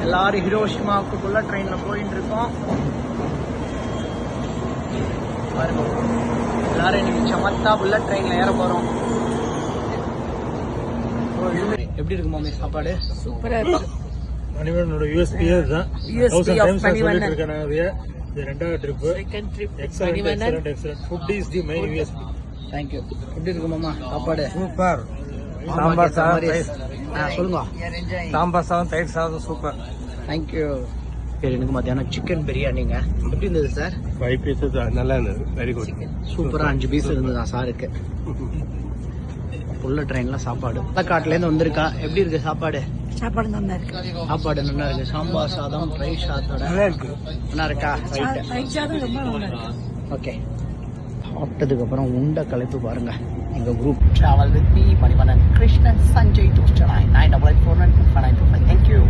எல்லாரும் ஹிரோஷிமாவுக்கு புல்லட் ட்ரெயினில் போயிட்டு இருக்கோம். பாருங்க, எல்லாரும் இன்னைக்கு சமத்தா புல்லட் ட்ரெயினில் ஏற போகிறோம். எப்படி இருக்கு மாமி சாப்பாடு? சூப்பரா இருக்கு. மணிவண்ணனோட யூஎஸ்பியே தான். USP of Manivannan. இது ரெண்டாவது trip. Second trip. Excellent. Food is the main USB. Thank you. எப்படி இருக்கு மாமா சாப்பாடு? சூப்பர். சாம்பார் சாதம், சொல்லுங்க. சாம்பார் சாதம், தயிர் சாதம் சூப்பர். தேங்க்யூ. சரி, எனக்கு மத்தியானம் சிக்கன் பிரியாணிங்க. எப்படி இருந்தது சார்? 5 பீசஸ் நல்லா இருந்தது. Very good. சூப்பரா 5 பீஸ் இருந்ததா சாருக்கு? புல்லட் ட்ரெயின்ல சாப்பாடு காட்டுலேருந்து வந்திருக்கா. எப்படி இருக்கு சாப்பாடு? சாப்பாடு நல்லா இருக்கு. சாப்பாடு நல்லா இருக்கு. சாம்பார் சாதம், ஃப்ரை சாதத்தோட நல்லா இருக்கு. நல்லா இருக்கா? ரைட்டு. தயிர் சாதம் ரொம்ப நல்லா இருக்கு. ஓகே, சாப்பிட்டதுக்கு அப்புறம் உண்ட கலைப்பு பாருங்க. எங்க group travel with me Manivannan, Krishnan, Sanjay, 289 9884925. Thank you.